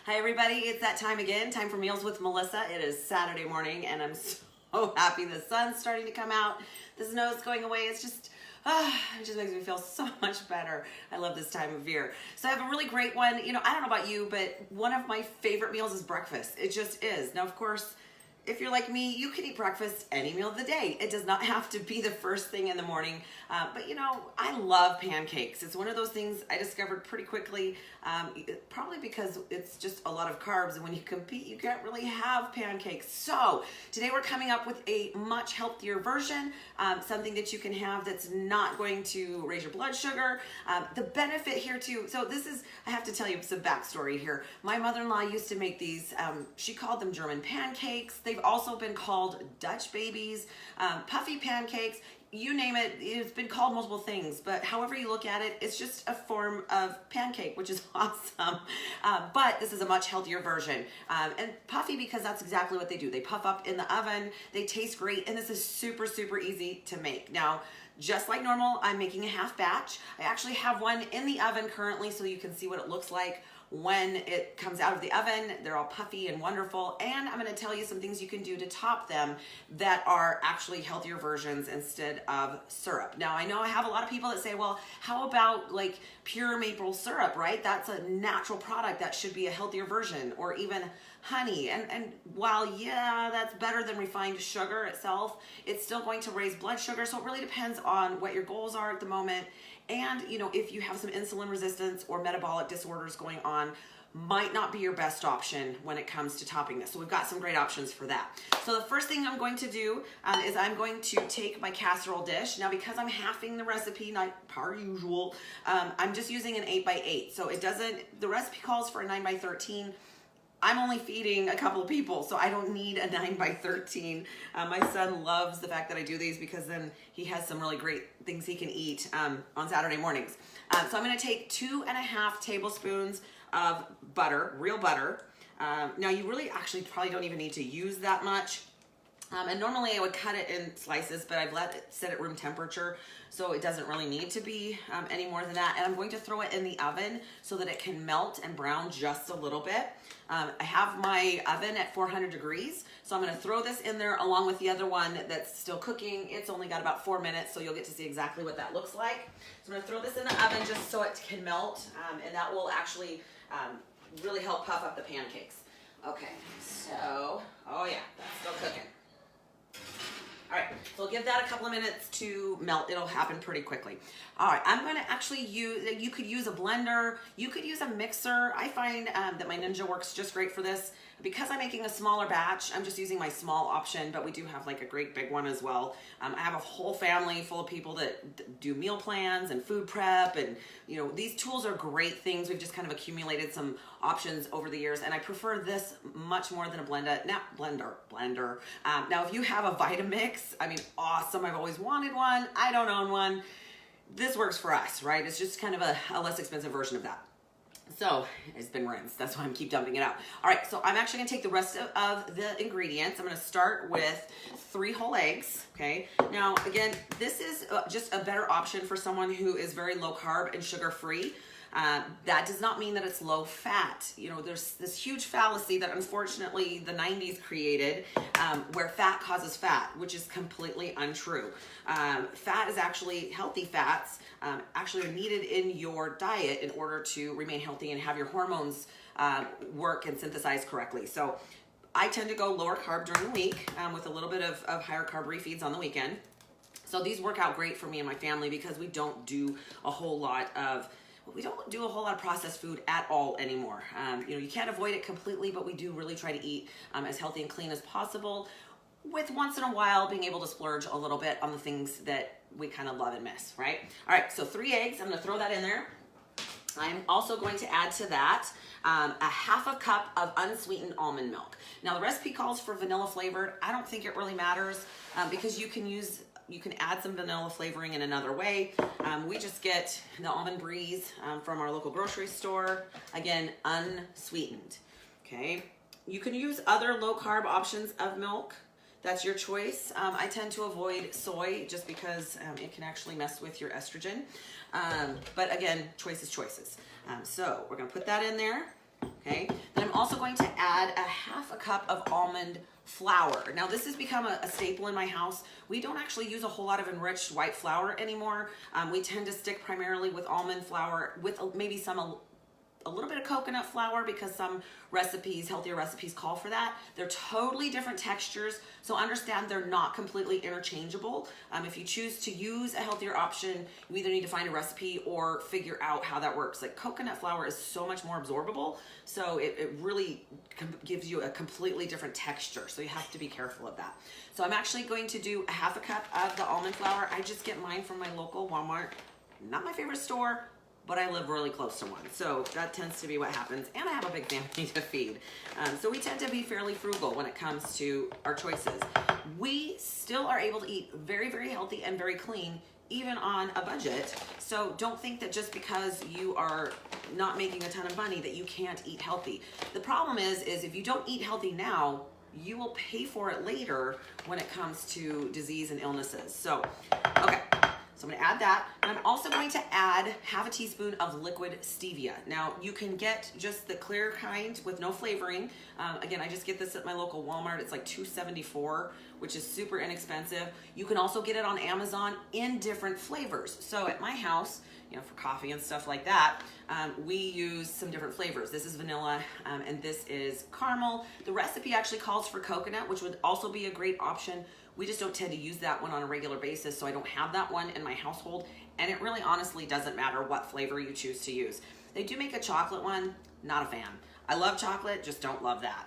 Hi everybody, it's that time again, time for Meals with Melissa. It is Saturday morning and I'm so happy the sun's starting to come out. The snow's going away. It's just, it just makes me feel so much better. I love this time of year. So I have a really great one. You know, I don't know about you, but one of my favorite meals is breakfast. It just is. Now, of course, if you're like me, you can eat breakfast any meal of the day. It does not have to be the first thing in the morning. But you know, I love pancakes. It's one of those things I discovered pretty quickly, probably because it's just a lot of carbs. And when you compete, you can't really have pancakes. So today we're coming up with a much healthier version, something that you can have that's not going to raise your blood sugar. The benefit here too, so this is, I have to tell you some backstory here. My mother-in-law used to make these, she called them German pancakes. They've also been called Dutch babies, Puffy Pancakes, you name it. It's been called multiple things, but however you look at it, it's just a form of pancake, which is awesome. But this is a much healthier version. And puffy, because that's exactly what they do. They puff up in the oven, they taste great, and this is super, super easy to make. Now, just like normal, I'm making a half batch. I actually have one in the oven currently so you can see what it looks like when it comes out of the oven. They're all puffy and wonderful. And I'm gonna tell you some things you can do to top them that are actually healthier versions instead of syrup. Now, I know I have a lot of people that say, well, how about like pure maple syrup, right? That's a natural product. That should be a healthier version, or even honey. And while, yeah, that's better than refined sugar itself, it's still going to raise blood sugar. So it really depends on what your goals are at the moment. And, you know, if you have some insulin resistance or metabolic disorders going on, might not be your best option when it comes to topping this. So we've got some great options for that. So the first thing I'm going to do is I'm going to take my casserole dish. Now, because I'm halving the recipe, not per usual, I'm just using an 8x8. So it doesn't, the recipe calls for a 9x13. I'm only feeding a couple of people, so I don't need a 9x13. My son loves the fact that I do these because then he has some really great things he can eat on Saturday mornings. So I'm gonna take 2.5 tablespoons of butter, real butter. Now you really actually probably don't even need to use that much. And normally I would cut it in slices, but I've let it sit at room temperature, so it doesn't really need to be any more than that. And I'm going to throw it in the oven so that it can melt and brown just a little bit. I have my oven at 400 degrees, so I'm gonna throw this in there along with the other one that's still cooking. It's only got about 4 minutes, so you'll get to see exactly what that looks like. So I'm gonna throw this in the oven just so it can melt, and that will actually really help puff up the pancakes. Okay, so, oh yeah, that's still cooking. All right, so we'll give that a couple of minutes to melt. It'll happen pretty quickly. All right, I'm gonna actually use, you could use a blender, you could use a mixer. I find that my Ninja works just great for this. Because I'm making a smaller batch, I'm just using my small option, but we do have like a great big one as well. I have a whole family full of people that do meal plans and food prep, and you know, these tools are great things. We've just kind of accumulated some options over the years, and I prefer this much more than a blender. Now, if you have a Vitamix, I mean, awesome. I've always wanted one. I don't own one. This works for us, right? It's just kind of a less expensive version of that. So it's been rinsed. That's why I keep dumping it out. All right, so I'm actually gonna take the rest of the ingredients. I'm gonna start with 3 whole eggs, okay? Now, again, this is just a better option for someone who is very low carb and sugar free. That does not mean that it's low fat. You know, there's this huge fallacy that unfortunately the 90s created where fat causes fat, which is completely untrue. Fat is actually, healthy fats actually are needed in your diet in order to remain healthy and have your hormones work and synthesize correctly. So I tend to go lower carb during the week with a little bit of higher carb refeeds on the weekend. So these work out great for me and my family because we don't do a whole lot of processed food at all anymore. You know, you can't avoid it completely, but we do really try to eat as healthy and clean as possible, with once in a while being able to splurge a little bit on the things that we kind of love and miss, right? All right, so 3 eggs, I'm gonna throw that in there. I'm also going to add to that a 1/2 cup of unsweetened almond milk. Now the recipe calls for vanilla flavored. I don't think it really matters because you can add some vanilla flavoring in another way. We just get the almond breeze from our local grocery store, again, unsweetened, okay? You can use other low carb options of milk. That's your choice. I tend to avoid soy just because it can actually mess with your estrogen. But again, choices. So we're gonna put that in there, okay? Then I'm also going to add a half a cup of almond flour. Now this has become a staple in my house. We don't actually use a whole lot of enriched white flour anymore. We tend to stick primarily with almond flour with maybe a little bit of coconut flour because some recipes, healthier recipes, call for that. They're totally different textures, so understand they're not completely interchangeable. If you choose to use a healthier option, you either need to find a recipe or figure out how that works. Like coconut flour is so much more absorbable, so it really gives you a completely different texture, so you have to be careful of that. So I'm actually going to do a half a cup of the almond flour. I just get mine from my local Walmart. Not my favorite store, but I live really close to one. So that tends to be what happens. And I have a big family to feed. So we tend to be fairly frugal when it comes to our choices. We still are able to eat very, very healthy and very clean, even on a budget. So don't think that just because you are not making a ton of money that you can't eat healthy. The problem is if you don't eat healthy now, you will pay for it later when it comes to disease and illnesses. So, okay. So I'm going to add that, and I'm also going to add half a teaspoon of liquid stevia. Now you can get just the clear kind with no flavoring. Again, I just get this at my local Walmart. It's like $2.74, which is super inexpensive. You can also get it on Amazon in different flavors. So at my house, you know, for coffee and stuff like that, we use some different flavors. This is vanilla, and this is caramel. The recipe actually calls for coconut, which would also be a great option. We just don't tend to use that one on a regular basis, so I don't have that one in my household, and it really honestly doesn't matter what flavor you choose to use. They do make a chocolate one, not a fan. I love chocolate, just don't love that.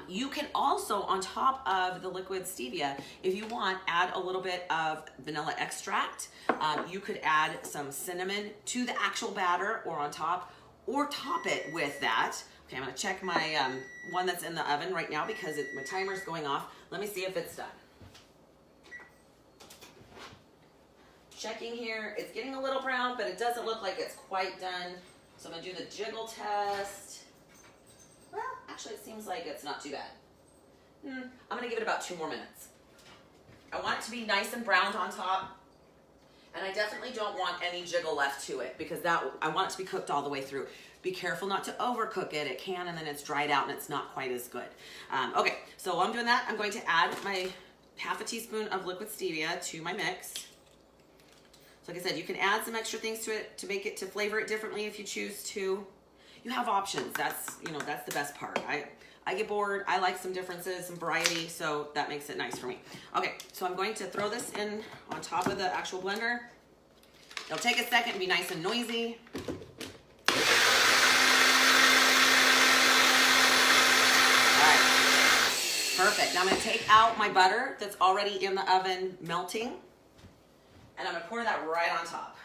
You can also, on top of the liquid stevia, if you want, add a little bit of vanilla extract. You could add some cinnamon to the actual batter or on top, or top it with that. Okay, I'm gonna check my one that's in the oven right now because my timer's going off. Let me see if it's done. Checking here, it's getting a little brown, but it doesn't look like it's quite done. So I'm gonna do the jiggle test. Well, actually it seems like it's not too bad. I'm gonna give it about 2 more minutes. I want it to be nice and browned on top, and I definitely don't want any jiggle left to it because I want it to be cooked all the way through. Be careful not to overcook it. It can, and then it's dried out and it's not quite as good. Okay, so while I'm doing that, I'm going to add my half a teaspoon of liquid stevia to my mix. So like I said, you can add some extra things to it to flavor it differently if you choose to. You have options. That's the best part. I get bored. I like some differences, some variety, so that makes it nice for me. Okay, so I'm going to throw this in on top of the actual blender. It'll take a second and be nice and noisy. Perfect. Now I'm going to take out my butter that's already in the oven melting, and I'm going to pour that right on top.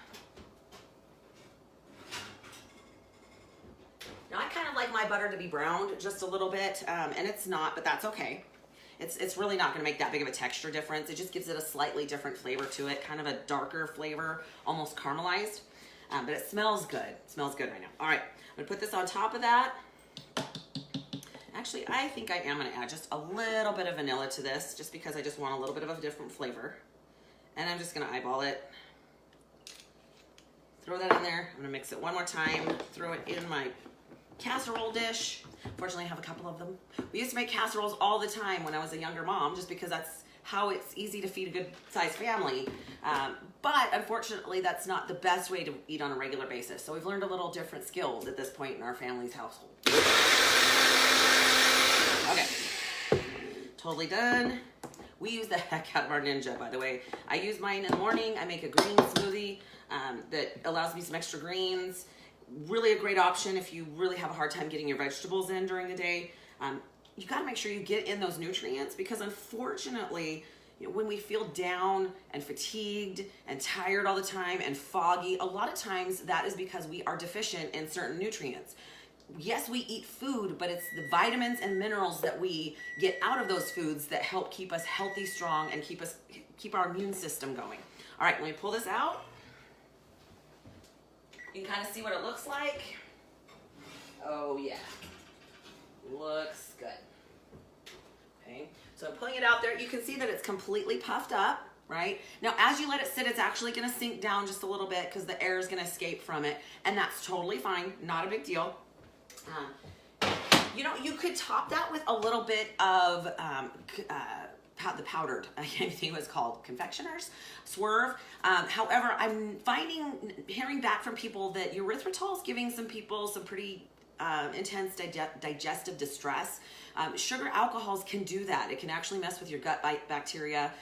Now I kind of like my butter to be browned just a little bit, and it's not, but that's okay. It's really not going to make that big of a texture difference. It just gives it a slightly different flavor to it, kind of a darker flavor, almost caramelized, but it smells good. It smells good right now. All right, I'm going to put this on top of that. Actually, I think I am going to add just a little bit of vanilla to this, just because I just want a little bit of a different flavor. And I'm just going to eyeball it. Throw that in there. I'm going to mix it one more time. Throw it in my casserole dish. Fortunately, I have a couple of them. We used to make casseroles all the time when I was a younger mom, just because that's how it's easy to feed a good-sized family. But unfortunately, that's not the best way to eat on a regular basis. So we've learned a little different skills at this point in our family's household. Okay, totally done. We use the heck out of our Ninja, by the way. I use mine in the morning. I make a green smoothie that allows me some extra greens. Really a great option if you really have a hard time getting your vegetables in during the day. You gotta make sure you get in those nutrients, because unfortunately, when we feel down and fatigued and tired all the time and foggy, a lot of times that is because we are deficient in certain nutrients. Yes, we eat food, but it's the vitamins and minerals that we get out of those foods that help keep us healthy, strong, and keep our immune system going. All right, let me pull this out. You can kind of see what it looks like. Oh yeah, looks good. Okay, so I'm pulling it out there. You can see that it's completely puffed up, right? Now, as you let it sit, it's actually gonna sink down just a little bit because the air is gonna escape from it, and that's totally fine, not a big deal. You know, you could top that with a little bit of the powdered, I can't think what it's called, confectioners, Swerve. However, I'm hearing back from people that erythritol is giving some people some pretty intense digestive distress. Sugar alcohols can do that. It can actually mess with your gut bacteria.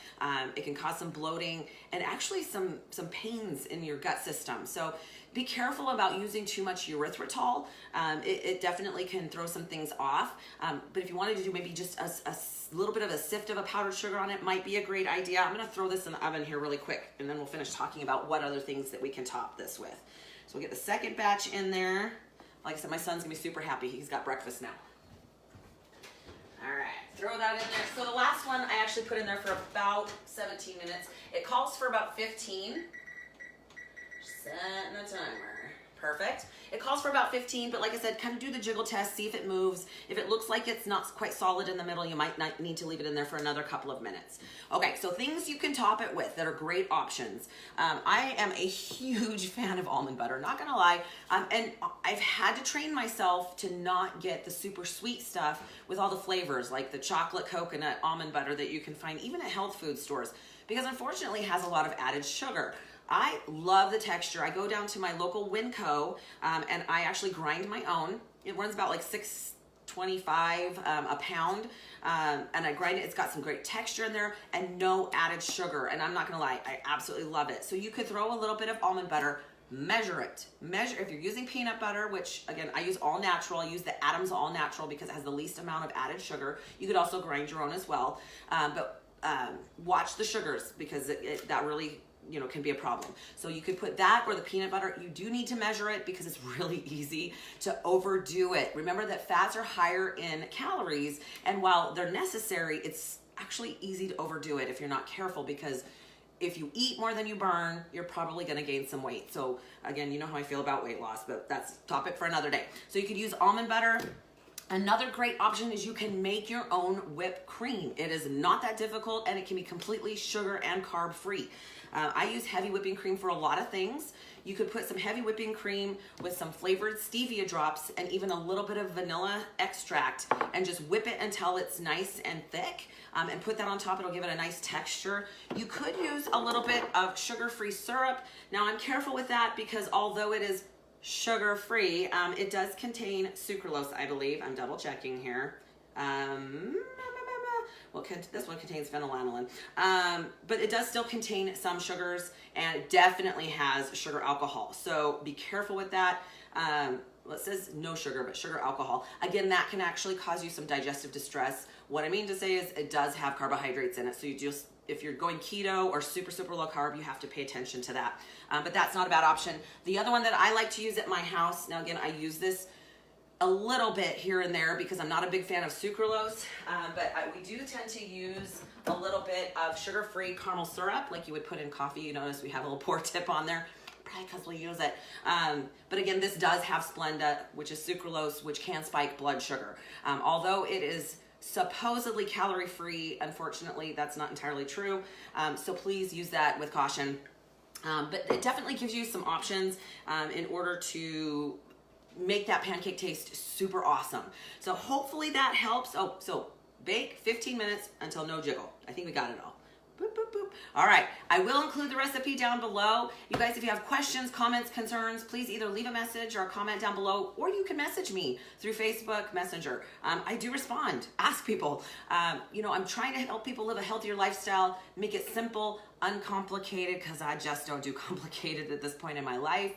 It can cause some bloating and actually some pains in your gut system. So be careful about using too much erythritol. It definitely can throw some things off. But if you wanted to do maybe just a little bit of a sift of a powdered sugar on it, might be a great idea. I'm gonna throw this in the oven here really quick, and then we'll finish talking about what other things that we can top this with. So we'll get the second batch in there. Like I said, my son's gonna be super happy. He's got breakfast now. All right, throw that in there. So the last one I actually put in there for about 17 minutes. It calls for about 15. Setting the timer. Perfect. It calls for about 15, but like I said, kind of do the jiggle test, see if it moves. If it looks like it's not quite solid in the middle, you might not need to leave it in there for another couple of minutes. Okay, so things you can top it with that are great options. I am a huge fan of almond butter, not gonna lie. And I've had to train myself to not get the super sweet stuff with all the flavors, like the chocolate coconut almond butter that you can find even at health food stores, because unfortunately it has a lot of added sugar. I love the texture. I go down to my local Winco and I actually grind my own. It runs about like $6.25 a pound, and I grind it. It's got some great texture in there and no added sugar. And I'm not gonna lie, I absolutely love it. So you could throw a little bit of almond butter, measure it. Measure if you're using peanut butter, which again I use all natural. I use the Adams all natural because it has the least amount of added sugar. You could also grind your own as well, but watch the sugars because that really can be a problem. So you could put that or the peanut butter. You do need to measure it because it's really easy to overdo it. Remember that fats are higher in calories, and while they're necessary, it's actually easy to overdo it if you're not careful, because if you eat more than you burn, you're probably gonna gain some weight. So again, you know how I feel about weight loss, but that's a topic for another day. So you could use almond butter. Another great option is you can make your own whipped cream. It is not that difficult and it can be completely sugar and carb free. I use heavy whipping cream for a lot of things. You could put some heavy whipping cream with some flavored stevia drops and even a little bit of vanilla extract and just whip it until it's nice and thick, and put that on top. It'll give it a nice texture. You could use a little bit of sugar-free syrup. Now I'm careful with that because although it is sugar-free, it does contain sucralose, I believe. I'm double checking here. Well, this one contains phenylalanine, but it does still contain some sugars, and it definitely has sugar alcohol. So be careful with that. Well, it says no sugar, but sugar alcohol. Again, that can actually cause you some digestive distress. What I mean to say is it does have carbohydrates in it. So if you're going keto or super, super low carb, you have to pay attention to that. But that's not a bad option. The other one that I like to use at my house, now again, I use this a little bit here and there because I'm not a big fan of sucralose, but we do tend to use a little bit of sugar-free caramel syrup like you would put in coffee. You notice we have a little pour tip on there, probably because we use it. But again, this does have Splenda, which is sucralose, which can spike blood sugar. Although it is supposedly calorie-free, unfortunately, that's not entirely true. So please use that with caution. But it definitely gives you some options in order to make that pancake taste super awesome. So hopefully that helps. Oh, so bake 15 minutes until no jiggle. I think we got it all. Boop, boop, boop. All right, I will include the recipe down below. You guys, if you have questions, comments, concerns, please either leave a message or a comment down below, or you can message me through Facebook Messenger. I do respond, ask people. I'm trying to help people live a healthier lifestyle, make it simple, uncomplicated, because I just don't do complicated at this point in my life.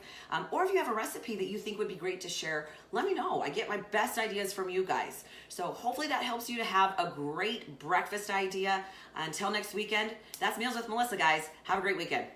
Or if you have a recipe that you think would be great to share, let me know. I get my best ideas from you guys. So hopefully that helps you to have a great breakfast idea. Until next weekend, that's Meals with Melissa, guys. Have a great weekend.